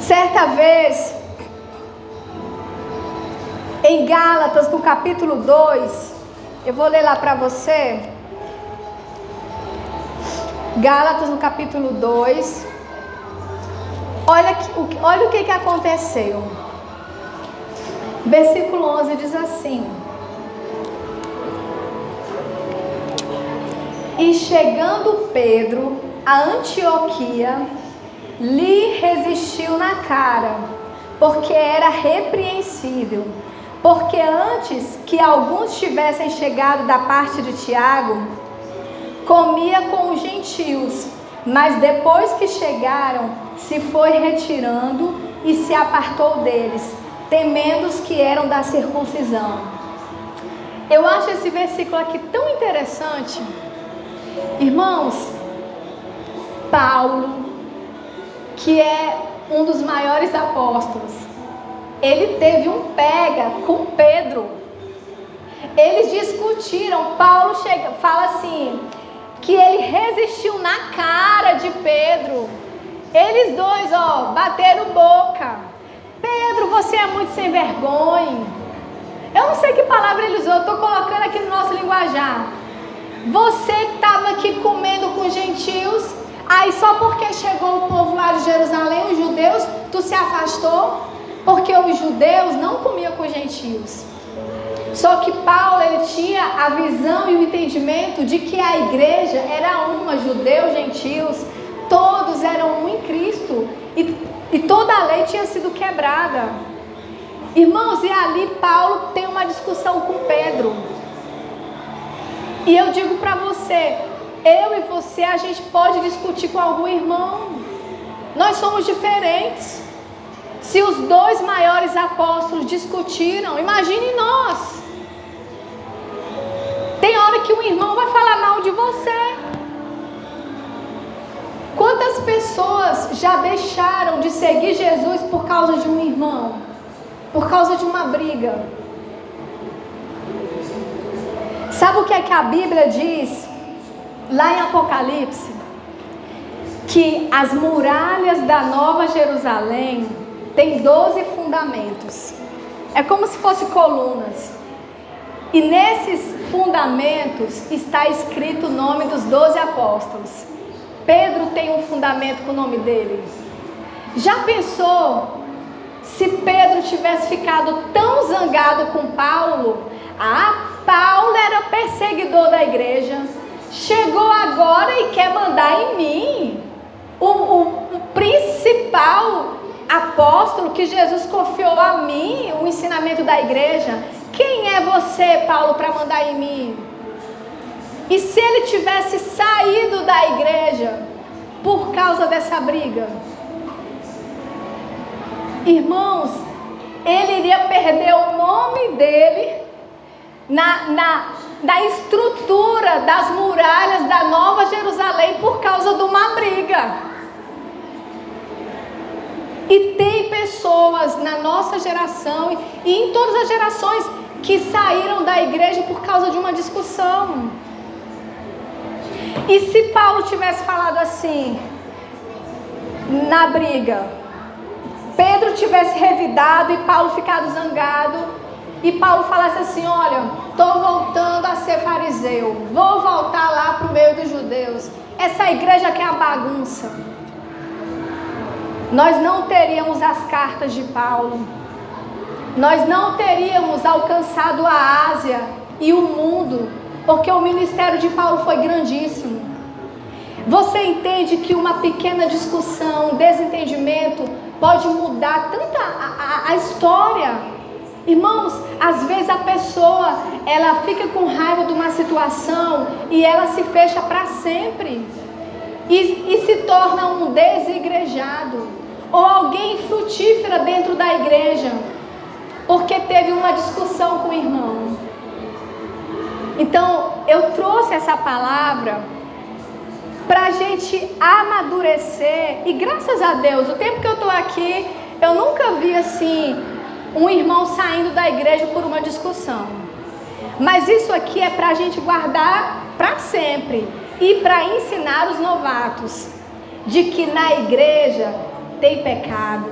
Certa vez, em Gálatas, no capítulo 2, eu vou ler lá para você. Gálatas, no capítulo 2. Olha o que aconteceu. Versículo 11 diz assim: E chegando Pedro a Antioquia, lhe resistiu na cara, porque era repreensível. Porque antes que alguns tivessem chegado da parte de Tiago, comia com os gentios, mas depois que chegaram, se foi retirando e se apartou deles, temendo os que eram da circuncisão. Eu acho esse versículo aqui tão interessante. Irmãos, Paulo, que é um dos maiores apóstolos, ele teve um pega com Pedro. Eles discutiram. Paulo fala assim, que ele resistiu na cara de Pedro. Eles dois, bateram boca. Pedro, você é muito sem vergonha. Eu não sei que palavra ele usou, eu estou colocando aqui no nosso linguajar. Você que estava aqui comendo com os gentios, aí só porque chegou o povo lá de Jerusalém, os judeus, tu se afastou? Porque os judeus não comiam com os gentios. Só que Paulo, ele tinha a visão e o entendimento de que a igreja era uma, judeus, gentios, todos eram um em Cristo, e toda a lei tinha sido quebrada. Irmãos, e ali Paulo tem uma discussão com Pedro. E eu digo para você, eu e você, a gente pode discutir com algum irmão. Nós somos diferentes. Se os dois maiores apóstolos discutiram, imagine nós. Tem hora que um irmão vai falar mal de você. Quantas pessoas já deixaram de seguir Jesus por causa de um irmão? Por causa de uma briga? Sabe o que é que a Bíblia diz? Lá em Apocalipse, que as muralhas da Nova Jerusalém têm 12 fundamentos. É como se fossem colunas. E nesses fundamentos está escrito o nome dos 12 apóstolos. Pedro tem um fundamento com o nome dele. Já pensou se Pedro tivesse ficado tão zangado com Paulo? Paulo era perseguidor da igreja. Chegou agora e quer mandar em mim. O principal apóstolo que Jesus confiou a mim, o ensinamento da igreja. Quem é você, Paulo, para mandar em mim? E se ele tivesse saído da igreja por causa dessa briga? Irmãos, ele iria perder o nome dele na estrutura das muralhas da Nova Jerusalém por causa de uma briga. E tem pessoas na nossa geração e em todas as gerações que saíram da igreja por causa de uma discussão. E se Paulo tivesse falado assim, na briga, Pedro tivesse revidado e Paulo ficado zangado, e Paulo falasse assim, olha, estou voltando a ser fariseu, vou voltar lá para o meio dos judeus, essa igreja aqui é uma bagunça. Nós não teríamos as cartas de Paulo, nós não teríamos alcançado a Ásia e o mundo, porque o ministério de Paulo foi grandíssimo. Você entende que uma pequena discussão, desentendimento, pode mudar tanta a história? Irmãos, às vezes a pessoa, ela fica com raiva de uma situação e ela se fecha para sempre. E se torna um desigrejado. Ou alguém frutífera dentro da igreja, porque teve uma discussão com o irmão. Então, eu trouxe essa palavra para a gente amadurecer. E graças a Deus, o tempo que eu estou aqui, eu nunca vi assim, um irmão saindo da igreja por uma discussão. Mas isso aqui é para a gente guardar para sempre. E para ensinar os novatos de que na igreja tem pecado,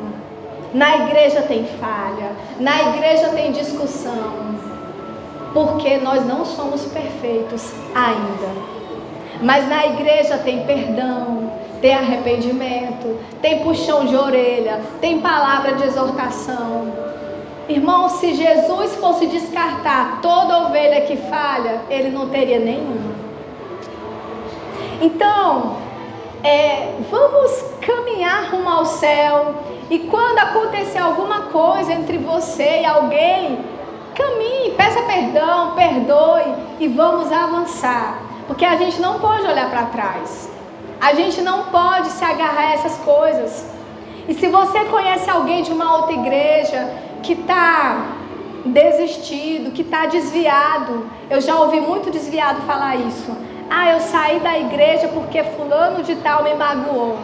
Na igreja tem falha, na igreja tem discussão, porque nós não somos perfeitos ainda. Mas na igreja tem perdão, tem arrependimento, tem puxão de orelha, tem palavra de exortação. Irmão, se Jesus fosse descartar toda ovelha que falha, ele não teria nenhuma. Então, vamos caminhar rumo ao céu. E quando acontecer alguma coisa entre você e alguém, caminhe, peça perdão, perdoe e vamos avançar. Porque a gente não pode olhar para trás. A gente não pode se agarrar a essas coisas. E se você conhece alguém de uma outra igreja que está desistido, que está desviado, eu já ouvi muito desviado falar isso. Eu saí da igreja porque fulano de tal me magoou.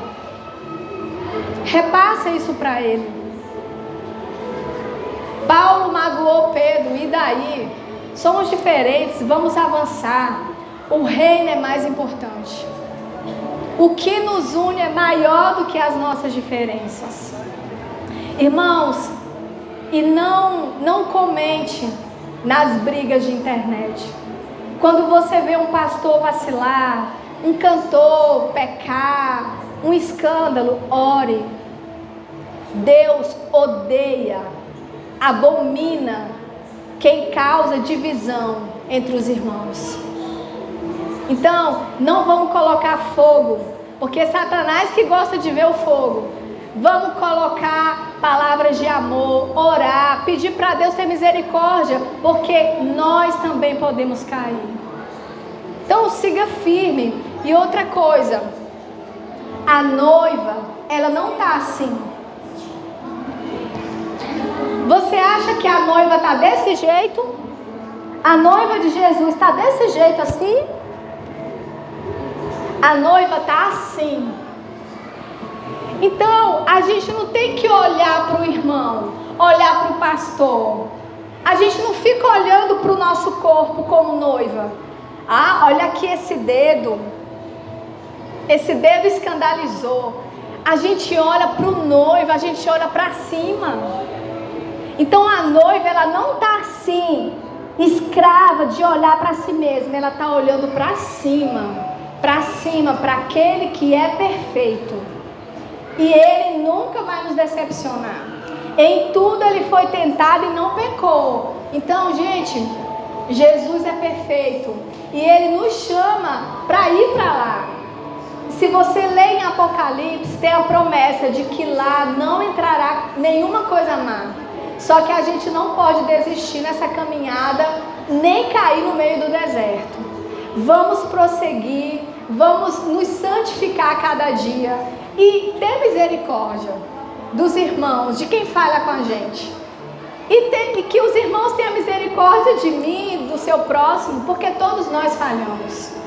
Repassa isso para ele. Paulo magoou Pedro, e daí? Somos diferentes, vamos avançar. O reino é mais importante. O que nos une é maior do que as nossas diferenças. Irmãos, e não comente nas brigas de internet. Quando você vê um pastor vacilar, um cantor pecar, um escândalo, ore. Deus odeia, abomina quem causa divisão entre os irmãos. Então, não vamos colocar fogo, porque Satanás que gosta de ver o fogo. Vamos colocar palavras de amor, orar, pedir para Deus ter misericórdia, porque nós também podemos cair. Então, siga firme. E outra coisa, a noiva, ela não está assim. Você acha que a noiva está desse jeito? A noiva de Jesus está desse jeito assim? A noiva está assim. Então, a gente não tem que olhar para o irmão, olhar para o pastor. A gente não fica olhando para o nosso corpo como noiva. Olha aqui esse dedo. Esse dedo escandalizou. A gente olha para o noivo, a gente olha para cima. Então a noiva, ela não está assim, escrava de olhar para si mesma. Ela está olhando para cima, para aquele que é perfeito. E ele nunca vai nos decepcionar. Em tudo ele foi tentado e não pecou. Então, gente, Jesus é perfeito. E ele nos chama para ir para lá. Se você lê em Apocalipse, tem a promessa de que lá não entrará nenhuma coisa má. Só que a gente não pode desistir nessa caminhada, nem cair no meio do deserto. Vamos prosseguir, vamos nos santificar a cada dia e ter misericórdia dos irmãos, de quem falha com a gente. E que os irmãos tenham misericórdia de mim, do seu próximo, porque todos nós falhamos.